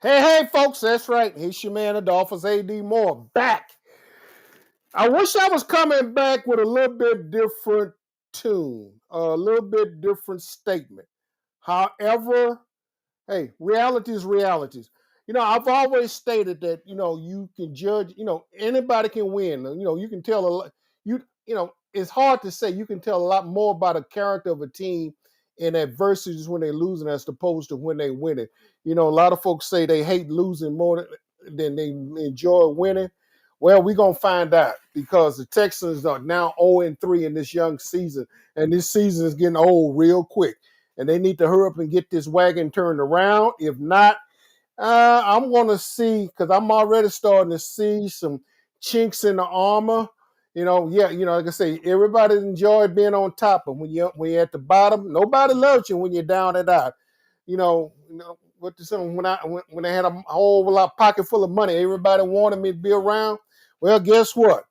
Hey, folks, that's right. It's your man, Adolphus A.D. Moore, back. I wish I was coming back with a little bit different tune, a little bit different statement. However, hey, reality is realities. I've always stated that, you can judge, anybody can win. You can tell a lot. It's hard to say. You can tell a lot more about a character of a team in adversities when they're losing as opposed to when they win it. A lot of folks say they hate losing more than they enjoy winning. Well, we're going to find out because the Texans are now 0-3 in this young season, and this season is getting old real quick and they need to hurry up and get this wagon turned around. If not, I'm going to see, because I'm already starting to see some chinks in the armor. Like I say, everybody enjoy being on top, but when you're at the bottom, nobody loves you when you're down and out. What the saying, when I had a whole lot pocket full of money, everybody wanted me to be around. Well, guess what?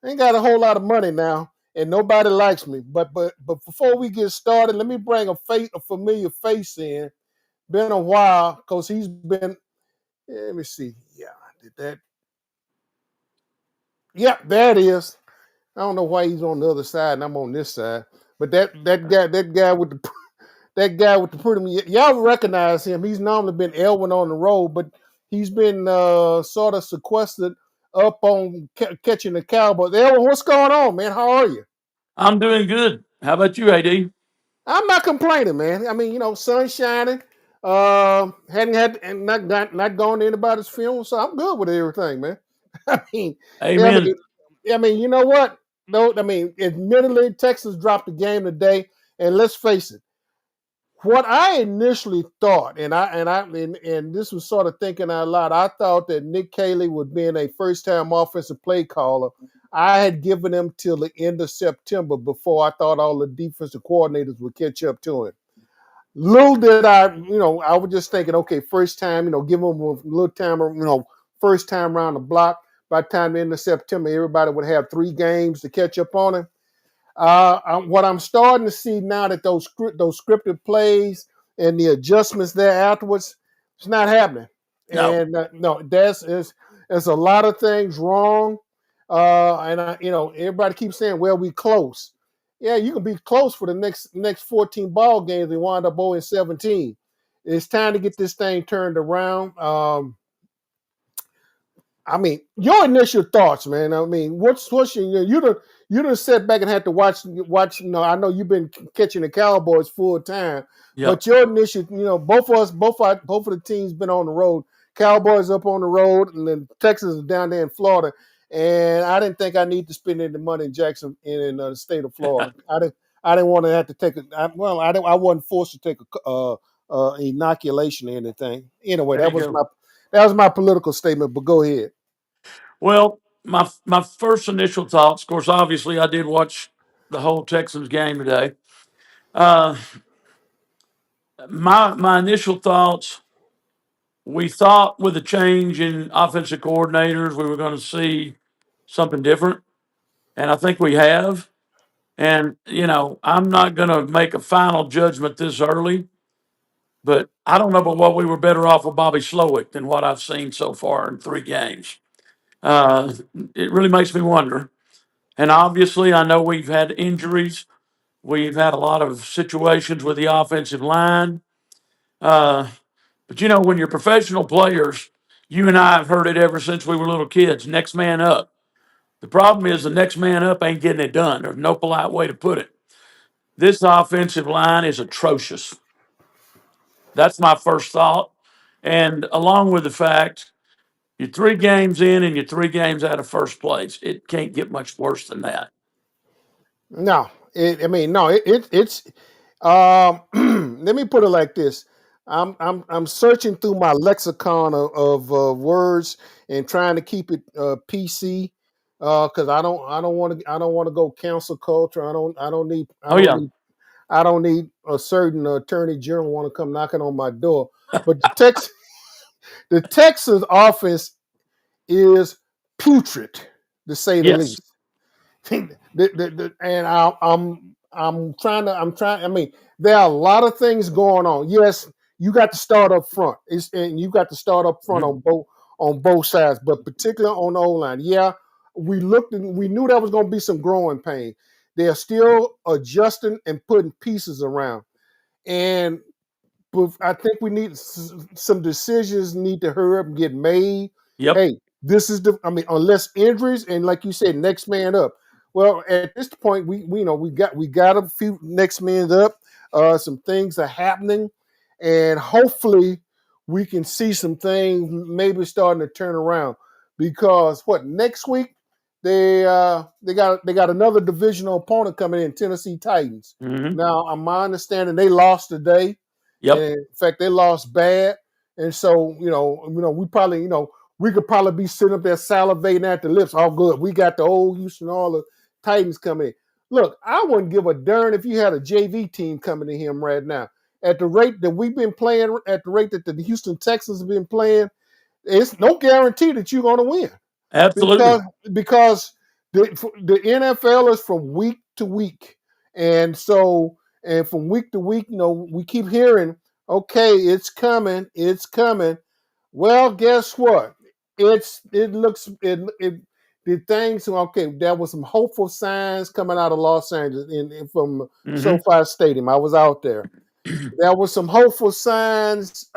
I ain't got a whole lot of money now, and nobody likes me. But before we get started, let me bring a familiar face in. Been a while because he's been. Let me see. Yeah, did that. Yeah, there it is. I don't know why he's on the other side and I'm on this side. But that guy with the pretty, y'all recognize him. He's normally been Elwin on the road, but he's been sort of sequestered up on catching the Cowboys. Elwin, what's going on, man? How are you? I'm doing good. How about you, AD? I'm not complaining, man. I mean, sun shining. Hadn't had and not gone to anybody's funeral, so I'm good with everything, man. I mean, yeah, Amen. I mean, you know what? No, I mean, admittedly, Texas dropped the game today, and let's face it. What I initially thought, and this was sort of thinking out loud, I thought that Nick Caley would be a first-time offensive play caller. I had given him till the end of September before I thought all the defensive coordinators would catch up to him. Little did I was just thinking, okay, first time, give him a little time, first time around the block. By the time the end of September, everybody would have 3 games to catch up on him. What I'm starting to see now that those scripted plays and the adjustments there afterwards, it's not happening. No. And no, there's a lot of things wrong. Everybody keeps saying, "Well, we close." Yeah, you can be close for the next 14 ball games and wind up 0-17. It's time to get this thing turned around. I mean, your initial thoughts, man. I mean, what's your you done sat back and had to watch. I know you've been catching the Cowboys full time, Yep. but your initial, both of the teams been on the road. Cowboys up on the road, and then Texas is down there in Florida. And I didn't think I need to spend any money in Jackson in the state of Florida. I didn't want to have to take I wasn't forced to take a inoculation or anything. Anyway, There you go. that was my political statement. But go ahead. Well, my first initial thoughts, of course, obviously, I did watch the whole Texans game today. Uh, my initial thoughts, we thought with a change in offensive coordinators, we were going to see something different, and I think we have. And I'm not going to make a final judgment this early, but I don't know but what we were better off with Bobby Slowick than what I've seen so far in 3 games. Uh, it really makes me wonder. And obviously, I know we've had injuries. We've had a lot of situations with the offensive line. Uh, but when you're professional players, you and I have heard it ever since we were little kids, next man up. The problem is the next man up ain't getting it done. There's no polite way to put it. This offensive line is atrocious. That's my first thought. And along with the fact you're 3 games in and you're 3 games out of first place. It can't get much worse than that. No, no. It's. Let me put it like this. I'm searching through my lexicon of words and trying to keep it PC because I don't want to go cancel culture. Oh yeah. I don't need a certain attorney general want to come knocking on my door. But the Texas offense is putrid to say the Yes. least. And I'm trying. I mean, there are a lot of things going on. Yes, you got to start up front. And you got to start up front Mhm. on both sides, but particularly on the O line. Yeah, we looked and we knew there was going to be some growing pain. They're still adjusting and putting pieces around, and but I think we need some decisions need to hurry up and get made. Yep. Hey, this is the. I mean, unless injuries and like you said, next man up. Well, at this point, we you know we got a few next men up. Some things are happening, and hopefully we can see some things maybe starting to turn around. Because what next week they got another divisional opponent coming in, Tennessee Titans. Hmm. Now, my understanding they lost today. And Yep. in fact, they lost bad. And so, we probably, we could probably be sitting up there salivating at the lips. All good. We got the old Houston, all the Titans coming in. Look, I wouldn't give a darn if you had a JV team coming to him right now. At the rate that we've been playing, at the rate that the Houston Texans have been playing, it's no guarantee that you're going to win Absolutely. because because the NFL is from week to week, and so and from week to week, we keep hearing, okay, it's coming. Well, guess what? It looks it the things okay. There was some hopeful signs coming out of Los Angeles from Hmm. SoFi Stadium. I was out there. There was some hopeful signs.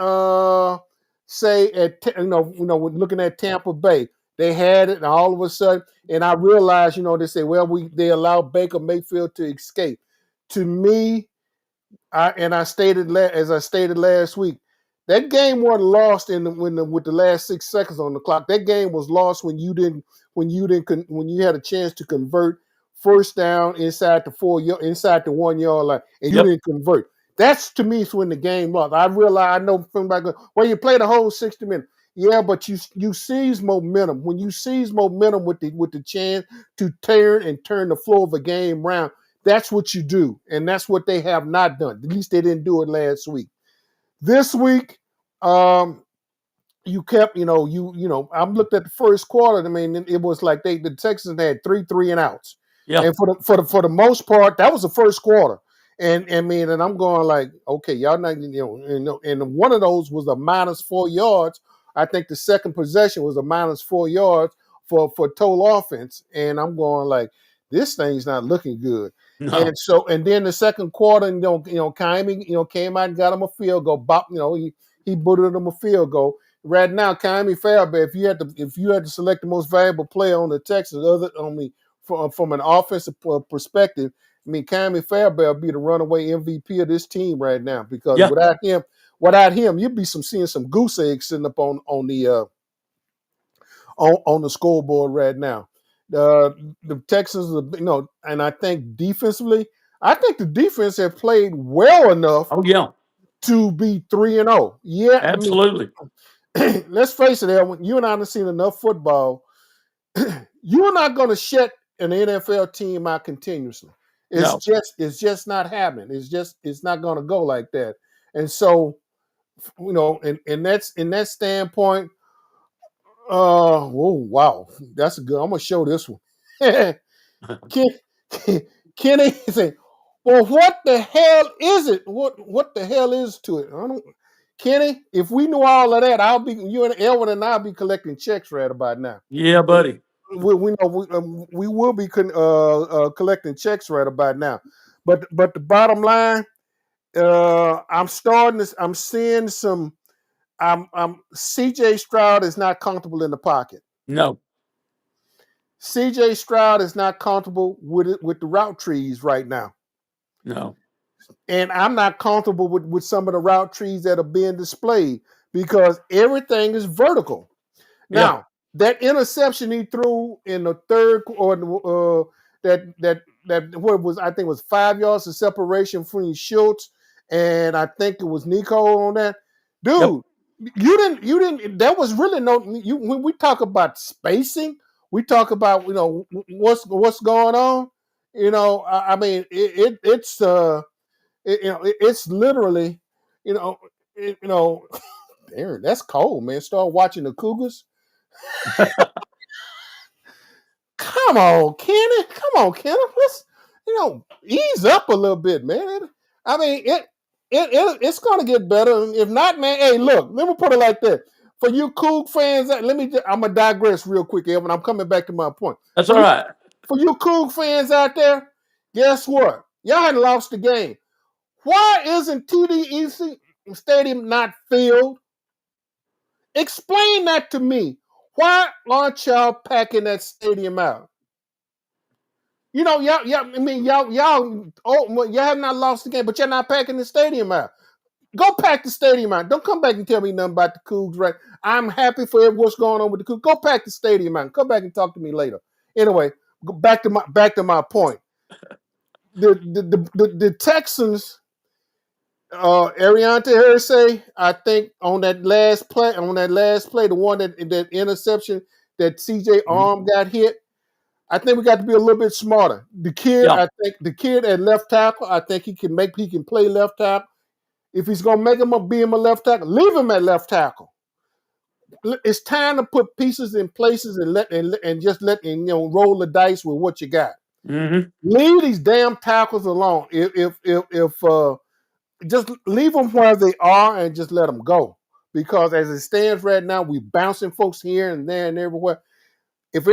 Say at looking at Tampa Bay, they had it, and all of a sudden, and I realized, they say, well, they allowed Baker Mayfield to escape. To me, I stated as I stated last week, that game wasn't lost with the last 6 seconds on the clock. That game was lost when you had a chance to convert first down inside the 1 yard line, and you Yep. didn't convert. That's to me is when the game lost. I know from back. Well, you played the whole 60 minutes. Yeah, but you seize momentum. When you seize momentum with the chance to turn the flow of a game around, that's what you do, and that's what they have not done. At least they didn't do it last week. This week, um, you kept, I'm looked at the first quarter. I mean, it was like the Texans had three and outs, Yeah. and for the most part, that was the first quarter. And I'm going like, okay, y'all not, and one of those was a -4 yards. I think the second possession was a -4 yards for total offense, and I'm going like, this thing's not looking good. No. And then the second quarter, came out and got him a field goal. Bop, he booted him a field goal. Right now, Kaimi Fairbairn, if you had to select the most valuable player on the Texans, from an offensive perspective, I mean, Kaimi Fairbairn would be the runaway MVP of this team right now because Yeah. without him, you'd be seeing some goose eggs sitting up on the scoreboard right now. The Texans, and I think defensively, I think the defense have played well enough Oh yeah. to be 3-0. Yeah, I mean, Absolutely. let's face it, Elwin. You and I have seen enough football. You're not going to shut an NFL team out continuously. No. It's just not happening. It's not going to go like that. And so, in that standpoint, oh wow, that's a good. I'm gonna show this one. Ken, Kenny say, well, what the hell is it? What the hell is to it? I don't, Kenny, if we knew all of that, you and Elvin and I'll be collecting checks right about now. Yeah, buddy. We know we will be collecting checks right about now. But the bottom line, I'm starting this. I'm seeing some. I'm CJ Stroud is not comfortable in the pocket. No. CJ Stroud is not comfortable with the route trees right now. No. And I'm not comfortable with some of the route trees that are being displayed because everything is vertical. Yeah. Now, that interception he threw in the third or that what was I think it was 5 yards of separation between Schultz and I think it was Nico on that. Yep. Dude, you didn't there was really no when we talk about spacing, we talk about what's going on. I mean it's literally, you know, it, you know, Aaron, that's cold, man. Start watching the Cougars. Come on, Kenny. Come on, Kenny. Let's, ease up a little bit, man. I mean, it. it's going to get better. If not, man, hey, look, let me put it like that. For you Coug fans, I'm gonna digress real quick, Evan. I'm coming back to my point. That's For all you, right. for you Coug fans out there, guess what? Y'all hadn't lost the game. Why isn't TDEC Stadium not filled? Explain that to me. Why aren't y'all packing that stadium out? Y'all have not lost the game, but you're not packing the stadium out. Go pack the stadium out. Don't come back and tell me nothing about the Cougs, right? I'm happy for what's going on with the Cougs. Go pack the stadium out. Come back and talk to me later. Anyway, back to my point. The Texans, Ariante Hersey, I think on that last play, the one that interception that CJ Mhm. Arm got hit. I think we got to be a little bit smarter. Yeah. I think the kid at left tackle, I think he can play left tackle. If he's gonna make him be him a left tackle, leave him at left tackle. It's time to put pieces in places and just roll the dice with what you got. Hmm. Leave these damn tackles alone. If just leave them where they are and just let them go. Because as it stands right now, we bouncing folks here and there and everywhere. If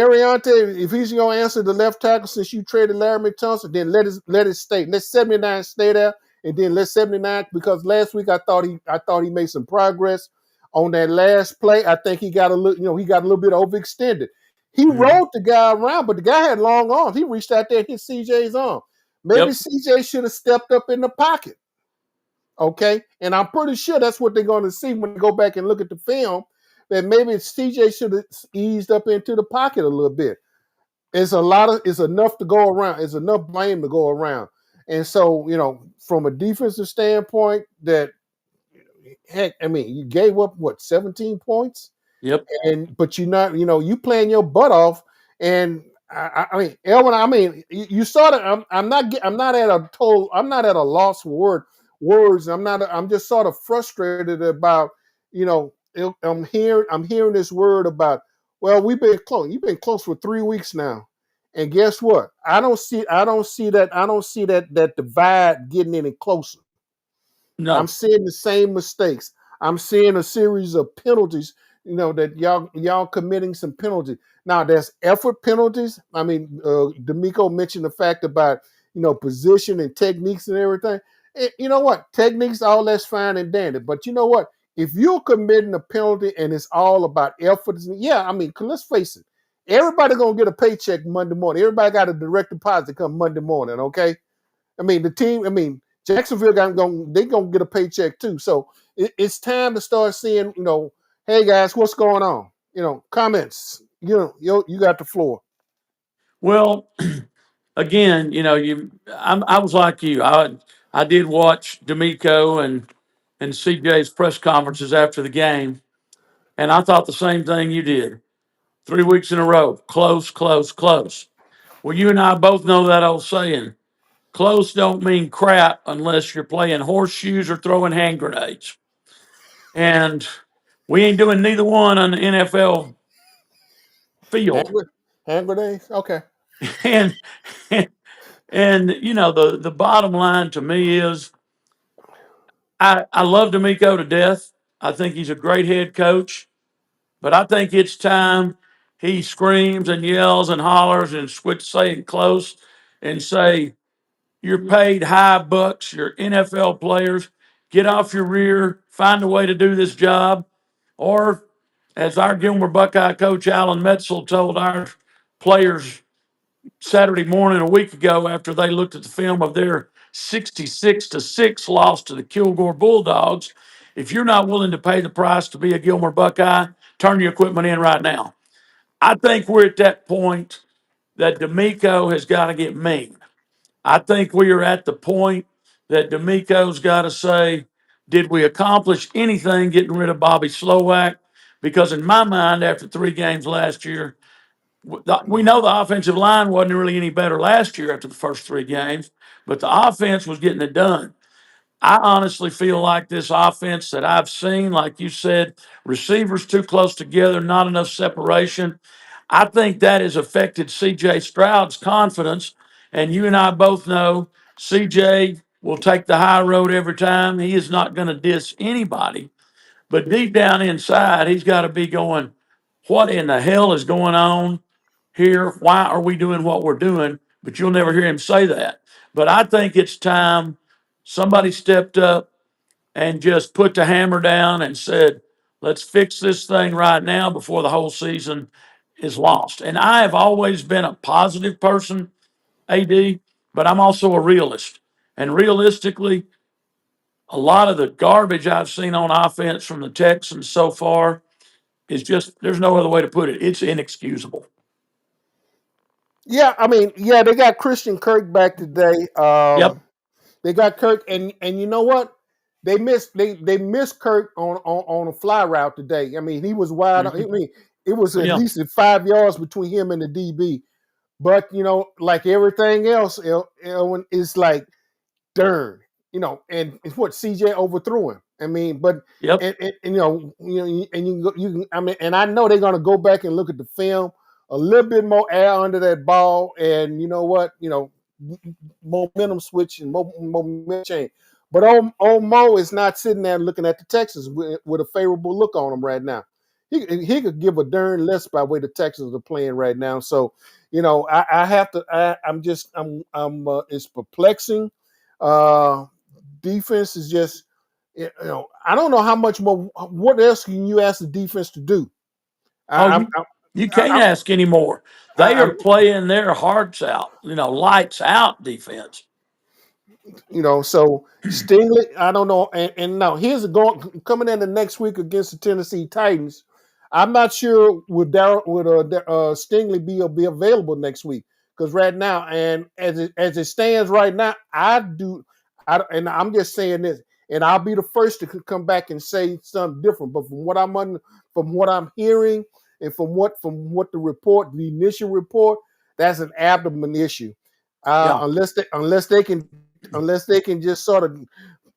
he's gonna answer the left tackle since you traded Larry Thompson, then let it stay. Let 79 stay there, and then let 79 because last week I thought he made some progress on that last play. I think he got a little bit overextended. He Hmm. rolled the guy around, but the guy had long arms. He reached out there and hit CJ's arm. Maybe Yep. CJ should have stepped up in the pocket. Okay, and I'm pretty sure that's what they're going to see when they go back and look at the film. That maybe CJ should have eased up into the pocket a little bit. It's enough to go around. It's enough blame to go around. And so, from a defensive standpoint, that heck, I mean, you gave up what 17 points, Yep. but you playing your butt off. And I mean, Elwin, I mean, you sort of. I'm not at a loss for words. I'm just sort of frustrated about. I'm hearing this word about. Well, we've been close. You've been close for 3 weeks now, and guess what? I don't see that divide getting any closer. I'm No. seeing the same mistakes. I'm seeing a series of penalties. That y'all committing some penalties. Now there's effort penalties. I mean, D'Amico mentioned the fact about position and techniques and everything. You know what? Techniques, all that's fine and dandy. But you know what? If you're committing a penalty and it's all about effort, yeah, I mean, let's face it. Everybody gonna get a paycheck Monday morning. Everybody got a direct deposit come Monday morning. Okay, I mean, the team. I mean, Jacksonville they gonna get a paycheck too. So it's time to start seeing. Hey guys, what's going on? Comments. You got the floor. Well, again, I was like you. I did watch D'Amico and CJ's press conferences after the game, and I thought the same thing you did. 3 weeks in a row, close, close, close. Well, you and I both know that old saying: close don't mean crap unless you're playing horseshoes or throwing hand grenades. And we ain't doing neither one on the NFL Hand, field. hand grenades. Okay. And and the bottom line to me is I love D'Amico to death. I think he's a great head coach, but I think it's time he screams and yells and hollers and quits saying close and say, you're paid high bucks, you're NFL players, get off your rear, find a way to do this job. Or as our Gilmer Buckeye coach Alan Metzel told our players Saturday morning a week ago after they looked at the film of their 66-6 loss to the Kilgore Bulldogs. If you're not willing to pay the price to be a Gilmer Buckeye, turn your equipment in right now. I think we're at that point that D'Amico has got to get mean. I think we are at the point that D'Amico's got to say, did we accomplish anything getting rid of Bobby Slowak? Because in my mind, after 3 games last year, we know the offensive line wasn't really any better last year after the first 3 games, but the offense was getting it done. I honestly feel like this offense that I've seen, like you said, receivers too close together, not enough separation. I think that has affected CJ Stroud's confidence. And you and I both know CJ will take the high road every time. He is not going to diss anybody. But deep down inside, he's got to be going, what in the hell is going on here? Why are we doing what we're doing? But you'll never hear him say that. But I think it's time somebody stepped up and just put the hammer down and said, let's fix this thing right now before the whole season is lost. And I have always been a positive person, AD, but I'm also a realist. And realistically, a lot of the garbage I've seen on offense from the Texans so far is just, there's no other way to put it. It's inexcusable. Yeah, I mean, yeah, they got Christian Kirk back today. Yep. They got Kirk, and you know what? They missed Kirk on a fly route today. I mean, he was wide. I Mhm. mean, it was at Yeah. least 5 yards between him and the DB. But like everything else, it's like darn, and it's what CJ overthrew him. I mean, but Yep. and I mean, and I know they're gonna go back and look at the film, a little bit more air under that ball, and you know what, momentum switch and momentum change. But old Mo is not sitting there looking at the Texans with a favorable look on him right now. He could give a darn less by the way the Texans are playing right now. So, I have to. It's perplexing. Uh, Defense is just, I don't know how much more. What else can you ask the defense to do? Oh, I, I'm, you I, can't I, ask anymore. They I, are playing their hearts out, lights out defense. So Stingley, I don't know. And now here's coming in the next week against the Tennessee Titans. I'm not sure would Stingley be available next week, because right now, and as it stands right now, and I'm just saying this, and I'll be the first to come back and say something different. But from what I'm hearing, and from what the initial report, that's an abdomen issue. Yeah, Unless they can just sort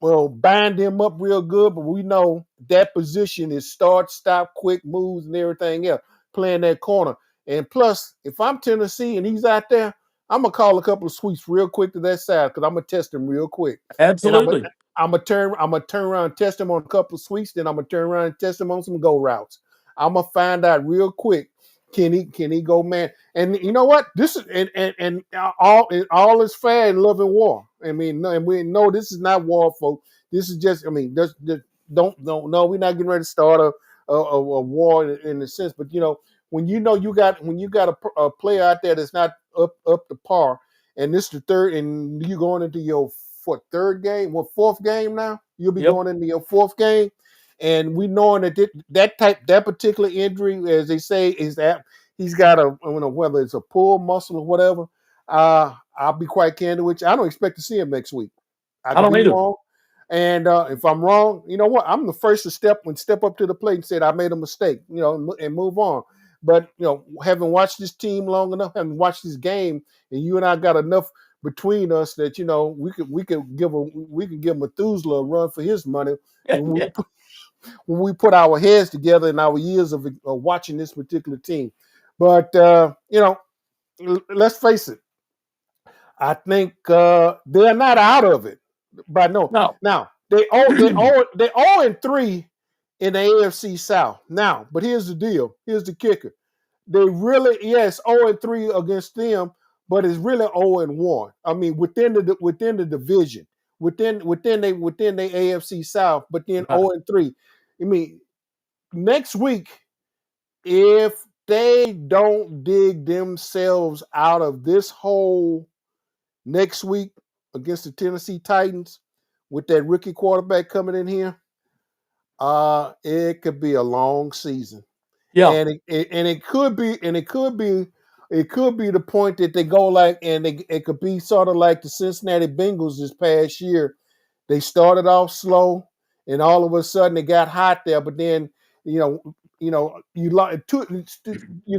of bind him up real good. But we know that position is start, stop, quick moves, and everything else. Playing that corner, and plus, if I'm Tennessee and he's out there, I'm gonna call a couple of sweeps real quick to that side, because I'm gonna test him real quick, and absolutely. I'm gonna turn around and test him on a couple of sweeps. Then I'm gonna turn around and test him on some go routes. I'm gonna find out real quick, can he go man? And you know what? This is and all is fair in love and war. I mean, and we know this is not war, folks. This is just, I mean, just don't no, we're not getting ready to start a war in a sense. But when you got a player out there that's not up to par, and this is the third, and you going into your fourth game now. You'll be Yep. going into your fourth game, and we knowing that particular injury, as they say, is that he's got whether it's a pull muscle or whatever. I'll be quite candid with you. I don't expect to see him next week. I I could don't be either. wrong, and if I'm wrong, you know what? I'm the first to step up to the plate and said I made a mistake, and move on. But having watched this team long enough, having watched this game, and you and I got enough between us that we could give Methuselah a run for his money when we Yeah. when we put our heads together in our years of watching this particular team. But let's face it. I think they're not out of it, but no. No. Now they 0-3 in the AFC South. Now, but here's the deal. Here's the kicker. They really, yes, 0-3 against them, but it's really 0-1. I mean, within the division, within the AFC South, but then Right. 0-3. I mean, next week, if they don't dig themselves out of this hole next week against the Tennessee Titans, with that rookie quarterback coming in here, it could be a long season. Yeah. And it could be the point that they go like, and it could be sort of like the Cincinnati Bengals this past year. They started off slow, and all of a sudden they got hot there. But then, you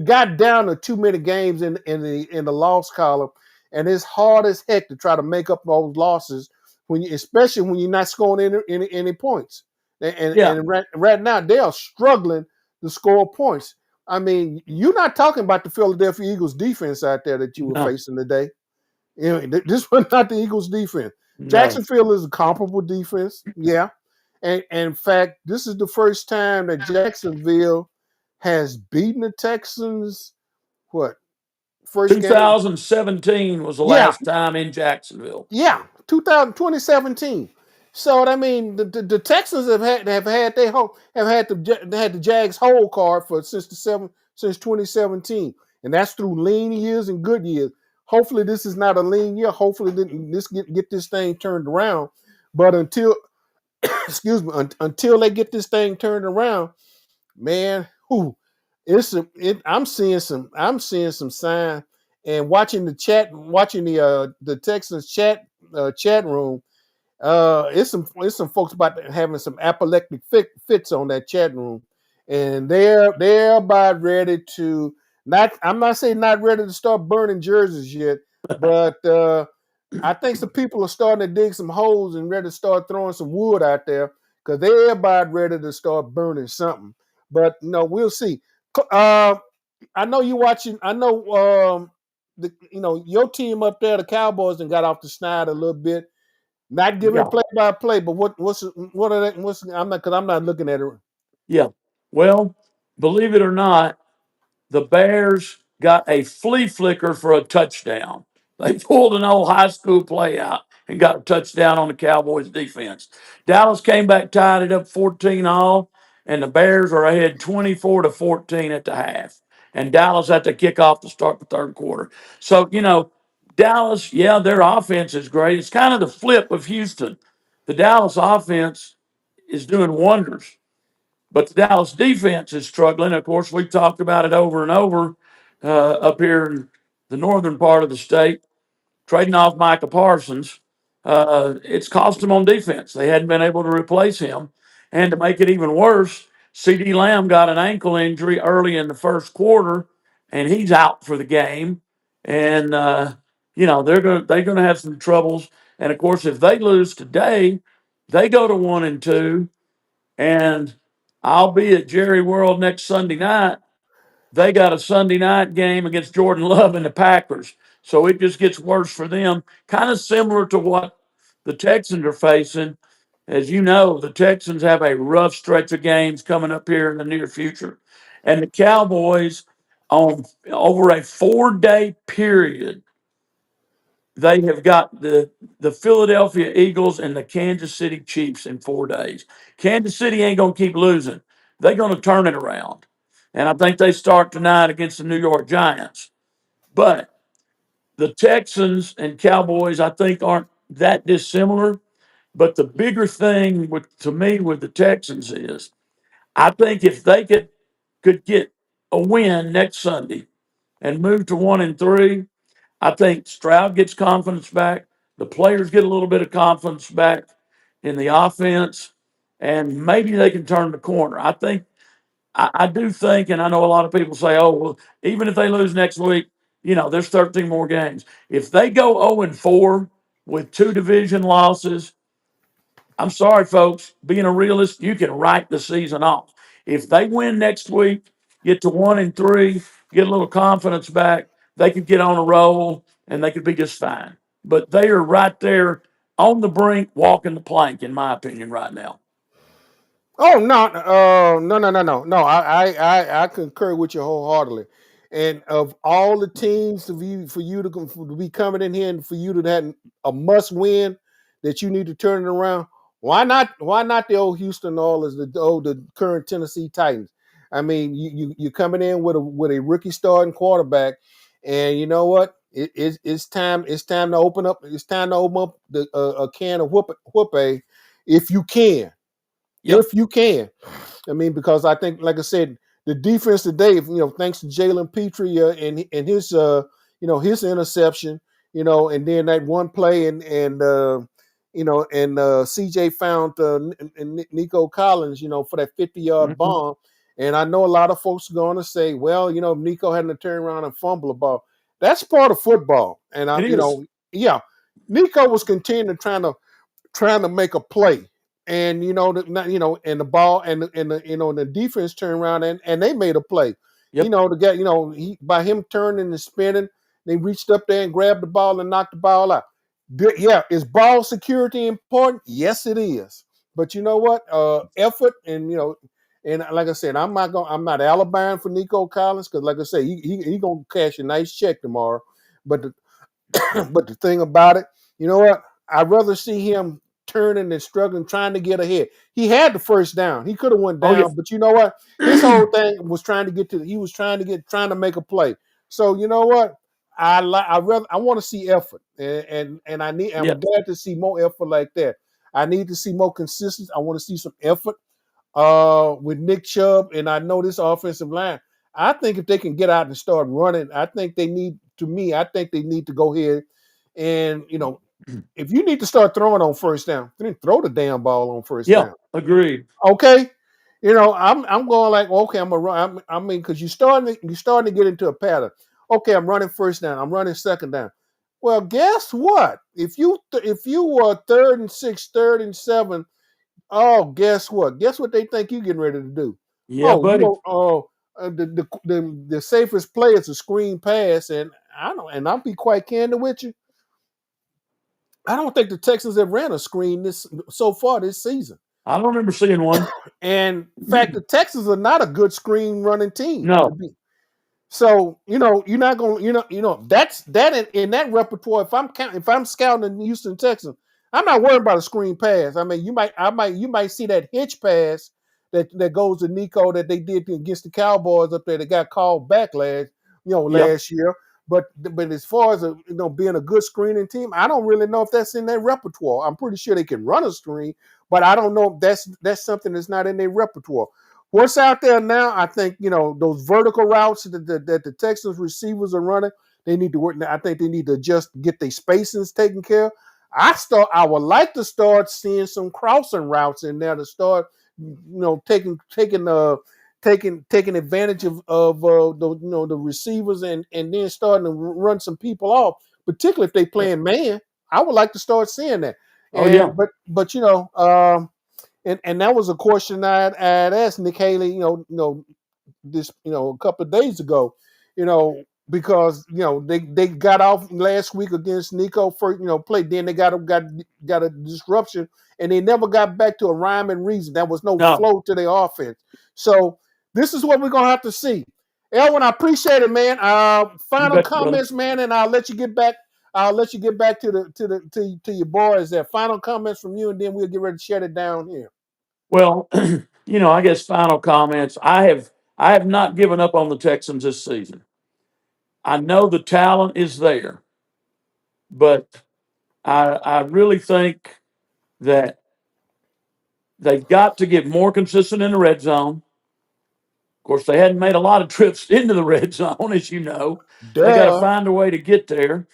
got down to too many games in the loss column, and it's hard as heck to try to make up those losses especially when you're not scoring any points. And, Yeah. and right now they are struggling to score points. I mean, you're not talking about the Philadelphia Eagles defense out there that you were No. facing today. This was not the Eagles defense. No. Jacksonville is a comparable defense, yeah. And in fact, this is the first time that Jacksonville has beaten the Texans. What first game? 2017 was the Yeah, last time in Jacksonville. yeah, 2017. So I mean, the Texans have had they have had the Jags whole card for since 2017, and that's through lean years and good years. Hopefully, this is not a lean year. Hopefully, this get this thing turned around. But until excuse me, until they get this thing turned around, man, I'm seeing some sign and watching the chat, watching the Texans chat room. It's some folks about having some apoplectic fits on that chat room, and they're about ready to not. I'm not saying not ready to start burning jerseys yet, but I think some people are starting to dig some holes and ready to start throwing some wood out there because they're about ready to start burning something. But no, we'll see. Uh, I know you watching. I know your team up there, the Cowboys, and got off the schneid a little bit. Not giving Yeah. play by play, but what are they? I'm not looking at it. Yeah. Well, believe it or not, the Bears got a flea flicker for a touchdown. They pulled an old high school play out and got a touchdown on the Cowboys defense. Dallas came back, tied it up 14 all, and the Bears are ahead 24-14 at the half. And Dallas had to kick off to start the third quarter. So, Dallas, yeah, their offense is great. It's kind of the flip of Houston. The Dallas offense is doing wonders. But the Dallas defense is struggling. Of course, we've talked about it over and over up here in the northern part of the state, trading off Micah Parsons. It's cost them on defense. They hadn't been able to replace him. And to make it even worse, CD Lamb got an ankle injury early in the first quarter, and he's out for the game. And they're gonna have some troubles. And of course, if they lose today, they go to 1-2, and I'll be at Jerry World next Sunday night. They got a Sunday night game against Jordan Love and the Packers. So it just gets worse for them. Kind of similar to what the Texans are facing. As you know, the Texans have a rough stretch of games coming up here in the near future. And the Cowboys, on over a 4-day period, they have got the Philadelphia Eagles and the Kansas City Chiefs in 4 days. Kansas City ain't gonna keep losing. They're gonna turn it around. And I think they start tonight against the New York Giants. But the Texans and Cowboys, I think, aren't that dissimilar. But the bigger thing to me with the Texans is I think if they could get a win next Sunday and move to 1-3, I think Stroud gets confidence back. The players get a little bit of confidence back in the offense, and maybe they can turn the corner. I do think, and I know a lot of people say, oh, well, even if they lose next week, there's 13 more games. If they go 0-4 with 2 division losses, I'm sorry, folks, being a realist, you can write the season off. If they win next week, get to 1-3, get a little confidence back, they could get on a roll and they could be just fine. But they are right there on the brink, walking the plank, in my opinion, right now. Oh no, no, no, no, no, no. I concur with you wholeheartedly. And of all the teams for you to be coming in here and for you to have a must win that you need to turn it around, why not the old Houston Oilers, the current Tennessee Titans? I mean, you're coming in with a rookie starting quarterback, and you know what? It's time to open up. It's time to open up a can of whoop if you can, Yep. if you can. I mean, because I think, like I said, the defense today, thanks to Jalen Petrie and his interception, and then that one play and CJ found Nico Collins, for that 50-yard Mhm. bomb. And I know a lot of folks are going to say, well, if Nico hadn't turned around and fumbled the ball, that's part of football. And It is. yeah, Nico was continuing trying to make a play. And and the ball and the defense turned around and they made a play. Yep. The guy, by him turning and spinning, they reached up there and grabbed the ball and knocked the ball out. Yeah, is ball security important? Yes, it is. But you know what? Effort and and like I said, I'm not Alabama for Nico Collins because, like I said, he gonna cash a nice check tomorrow. But the, but the thing about it, you know what? I'd rather see him turning and struggling, trying to get ahead. He had the first down. He could have went Oh down, but you know what? His yeah. whole thing was trying to get to. He was trying to make a play. So you know what? I want to see effort, and I'm Yes. glad to see more effort like that. I need to see more consistency. I want to see some effort with Nick Chubb, and I know this offensive line. I think if they can get out and start running, I think they need. To me, I think they need to go ahead and if you need to start throwing on first down, then throw the damn ball on first Yeah. down. Agreed. Okay, I'm going like okay, I'm a run. I mean, because you're starting to get into a pattern. Okay, I'm running first down. I'm running second down. Well, guess what? If you were third and six, third and seven. Oh, guess what? Guess what they think you getting ready to do? Yeah, Oh, buddy. the safest play is a screen pass, and I'll be quite candid with you. I don't think the Texans have ran a screen this so far this season. I don't remember seeing one. And in fact, the Texans are not a good screen running team to No. be. So you're not going that's that in that repertoire. If I'm scouting the Houston Texans, I'm not worried about a screen pass. I mean, you might see that hitch pass that goes to Nico that they did against the Cowboys up there that got called back Yeah. last year. But as far as being a good screening team, I don't really know if that's in their repertoire. I'm pretty sure they can run a screen, but I don't know if that's something that's not in their repertoire. What's out there now? I think those vertical routes that the Texans receivers are running. They need to work. I think they need to just get their spacings taken care of. I would like to start seeing some crossing routes in there to start, taking advantage of the receivers and then starting to run some people off, particularly if they playing man. I would like to start seeing that. Oh yeah. And that was a question I had asked Nick Haley, this a couple of days ago, you know, because they got off last week against Nico first, play. Then they got a disruption, and they never got back to a rhyme and reason. There was no No. flow to their offense. So this is what we're gonna have to see. Elwin, I appreciate it, man. You Final bet, brother. comments, man, and I'll let you get back. I'll let you get back to your boys there. Final comments from you, and then we'll get ready to shut it down here. Well, I guess final comments. I have not given up on the Texans this season. I know the talent is there, but I really think that they've got to get more consistent in the red zone. Of course, they hadn't made a lot of trips into the red zone, as you know. They got to Duh. find a way to get there.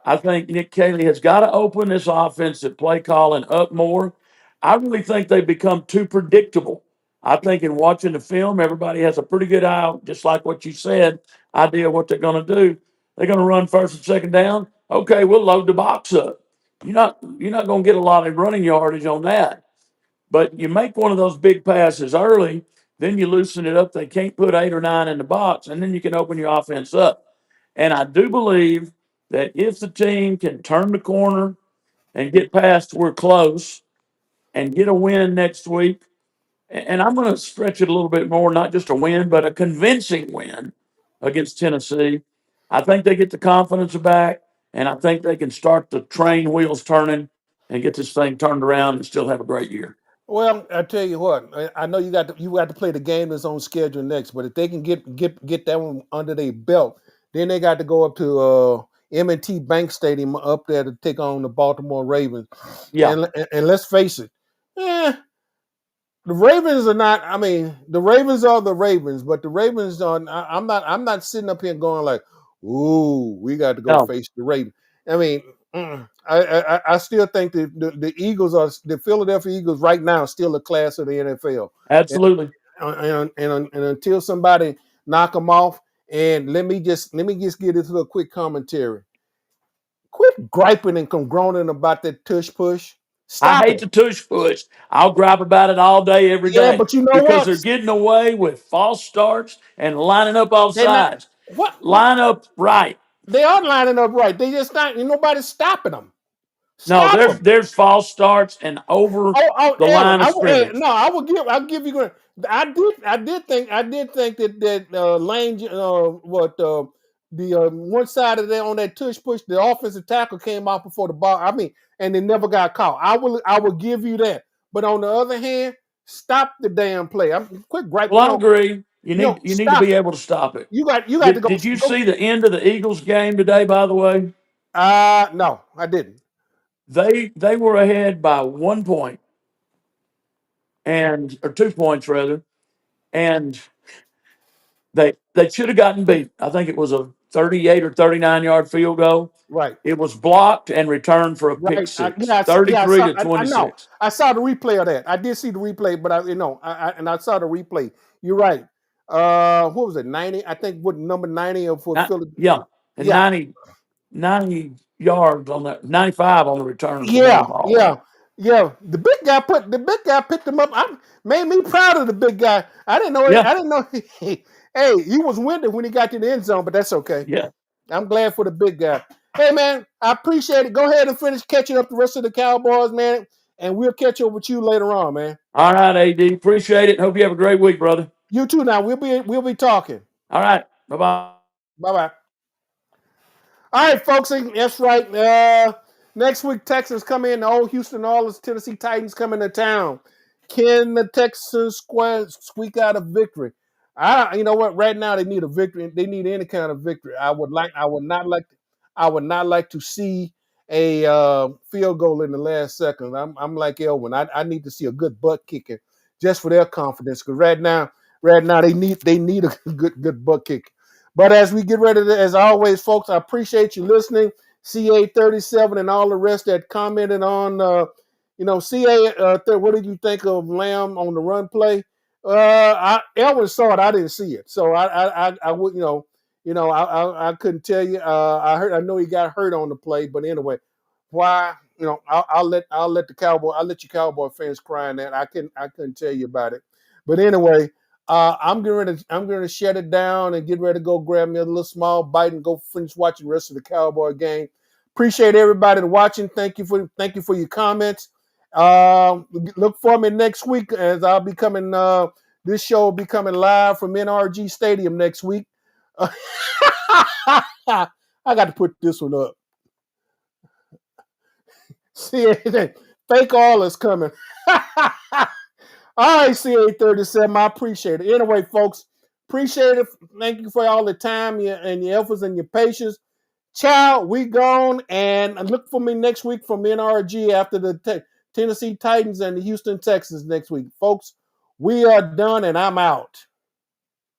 I think Nick Caley has got to open this offensive play calling up more. I really think they've become too predictable. I think in watching the film, everybody has a pretty good eye, just like what you said, idea of what they're going to do. They're going to run first and second down. Okay, we'll load the box up. You're not going to get a lot of running yardage on that. But you make one of those big passes early, then you loosen it up. They can't put 8 or 9 in the box, and then you can open your offense up. And I do believe that if the team can turn the corner and get past we're close and get a win next week, and I'm going to stretch it a little bit more, not just a win, but a convincing win against Tennessee. I think they get the confidence back, and I think they can start the train wheels turning and get this thing turned around and still have a great year. Well, I tell you what, I know you got to play the game that's on schedule next, but if they can get that one under their belt, then they got to go up to M&T Bank Stadium up there to take on the Baltimore Ravens. Yeah, And let's face it, eh, the Ravens are not. I mean, the Ravens are the Ravens, but the Ravens are. I'm not sitting up here going like, "Ooh, we got to go no, face the Ravens." I mean, I still think the Eagles are the Philadelphia Eagles right now still a class of the NFL, and, absolutely. and until somebody knock them off. And let me just get into a quick commentary. Quit griping and groaning about that tush push. I Stop hate it. the tush push. I'll gripe about it all day, every Yeah, day, but you know because what? they're getting away with false starts and lining up off They're not. sides. What? Line up right. They are lining up right. They just not. Nobody's stopping them. No, Stop them. there's false starts and over the Edwin, line of scrimmage. no, I will give you credit. I did think that Lane, the one side of that on that tush push, the offensive tackle came out before the ball. I mean, and they never got caught. I will give you that. But on the other hand, stop the damn play. I'm quick gripe. Well, I agree. You need to Stop be it. able to stop it. You got to Did go. Did you Go. see the end of the Eagles game today? By the way, No, I didn't. they were ahead by 1 point and or 2 points rather, and they should have gotten beat. I think it was a 38 or 39 yard field goal. Right. It was blocked and returned for a pick Right. six, 33 to I know. 26. I saw the replay of that. I did see the replay, but I saw the replay. You're right. What was it? 90? I think what number 90 for Philly. Yeah, and Yeah. 90 yards on that, 95 on the return for one Yeah. ball. Yeah. Yeah. The big guy picked him up. I made me proud of the big guy. I didn't know it. Yeah, I didn't know. Hey, he was winded when he got to the end zone, but that's okay. yeah. I'm glad for the big guy. Hey, man, I appreciate it. Go ahead and finish catching up the rest of the Cowboys, man, and we'll catch up with you later on, man. All right, AD. Appreciate it. Hope you have a great week, brother. You too. Now we'll be talking. All right. Bye bye. Bye bye. All right, folks. That's right. Next week, Texans come in. The old Houston Oilers, Tennessee Titans come into town. Can the Texans squeak out a victory? You know what? Right now, they need a victory. They need any kind of victory. I would not like to see a field goal in the last second. I'm like Elwin. I need to see a good butt kicking just for their confidence. Because right now they need a good butt kick. But as we get ready to, as always, folks, I appreciate you listening. CA37 and all the rest that commented on, CA. What did you think of Lamb on the run play? Elwin saw it. I didn't see it, so I would, I couldn't tell you. I know he got hurt on the play, but anyway, why? I'll let you Cowboy fans cry in that. I couldn't tell you about it, but anyway. I'm going to shut it down and get ready to go grab me a little small bite and go finish watching the rest of the Cowboy game. Appreciate everybody watching. Thank you for your comments. Look for me next week as I'll be coming. This show will be coming live from NRG Stadium next week. I got to put this one up. See, fake all is coming. All right, CA37, I appreciate it. Anyway, folks, appreciate it. Thank you for all the time and your efforts and your patience. Ciao, we gone. And look for me next week from NRG after the Tennessee Titans and the Houston Texans next week. Folks, we are done and I'm out.